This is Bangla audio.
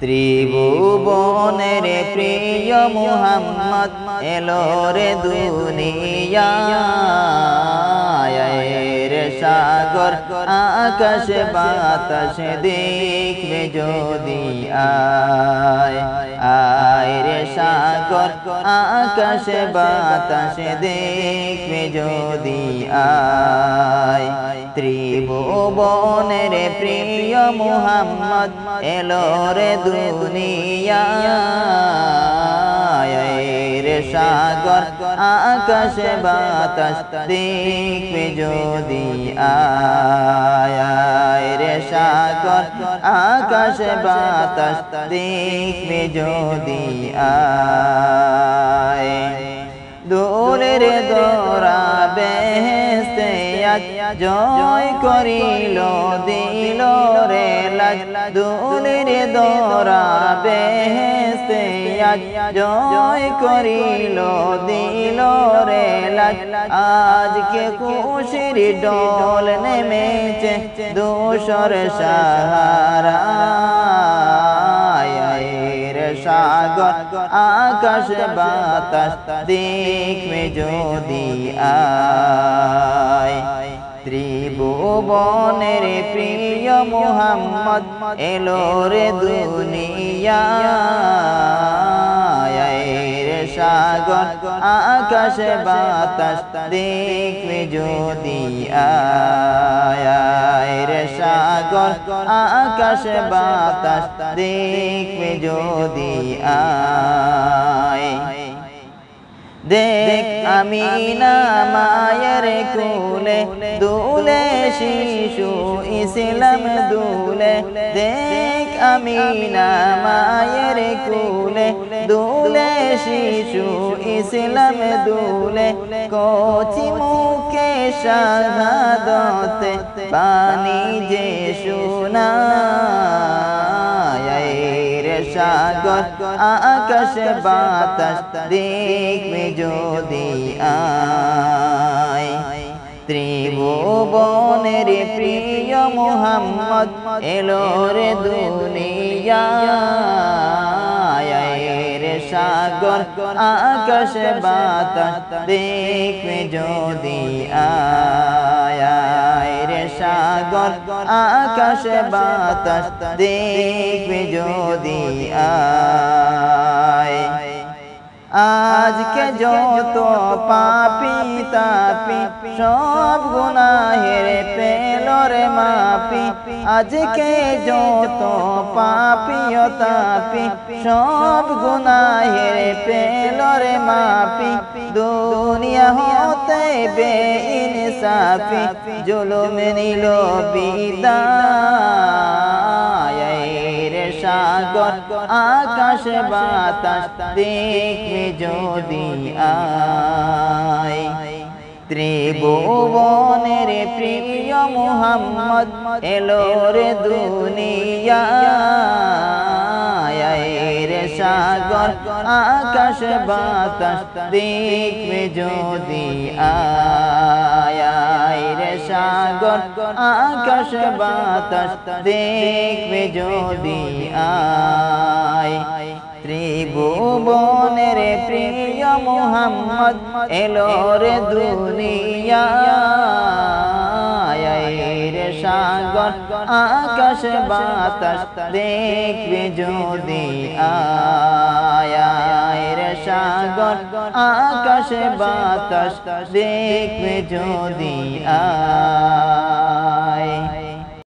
ত্রিভুবনের প্রিয় মুহাম্মদ এলো রে দুনিয়ায় রে সাগর আকাশ বাতাস দেখবে যদি আয় আয় রে সাগর আকাশ বাতাস দেখবে যদি আয় ত্রিভুবনের প্রিয় মুহাম্মদ এলো রে দুনিয়ায় রে সাগর আকাশ বাতাস দেখবে যদি আয় রে সাগর আকাশ বাতাস দেখবে যদি আয় দোলের দোরা বেহেশতে জয় করিল দিল রে লাজ দোলের দোরা বেহেশতে জয় করিল দিল রে লাজ আজকে খুশির ডোল নেমেছে দোসর সাহারা সাগর আকাশ বাতাস দেখবে যদি আয় ত্রিভুবনের প্রিয় মুহাম্মদ এলো রে দুনিয়ায় রে সাগর আকাশ বাতাস দেখবে যদি আয় রে সাগর আকাশ বাতাস দেখবে যদি আয় দেখ আমিনা মায়ের কোলে দুলে শিশু ইসলাম দুলে দেখ আমিনা মায়ের কোলে দুলে শিশু ইসলাম দুলে কচি মুখে শাহাদতে বাণী যে শোনায় রে সাগর আকাশ বাতাস দেখবে যদি আয় ত্রিভুবনের প্রিয় মুহাম্মদ এলো রে দুনিয়ায় রে সাগর আকাশ বাতাস দেখবে যদি আয় রে সাগর আকাশ বাতাস দেখবে যদি আয় আজকে যত পাপী তাপি সব গুনাহের পেল রে মাপি আজকে যত পাপী তাপি সব গুনাহের পেল রে মাপি দুনিয়া হতে বেইনসাফি জুলুম নিল বিদায় রে সাগর আকাশ বাতাস দেখবে যদি আয় ত্রিভুবনের প্রিয় মুহাম্মদ এলো রে দুনিয়ায় রে সাগর আকাশ বাতাস দেখবে যদি আয় রে সাগর আকাশ বাতাস দেখবে যদি আয় ত্রিভুবনের প্রিয় মুহাম্মদ এলো রে দুনিয়ায় রে সাগর আকাশ বাতাস দেখবে যদি আয় রে সাগর আকাশ বাতাস দেখবে যদি আয়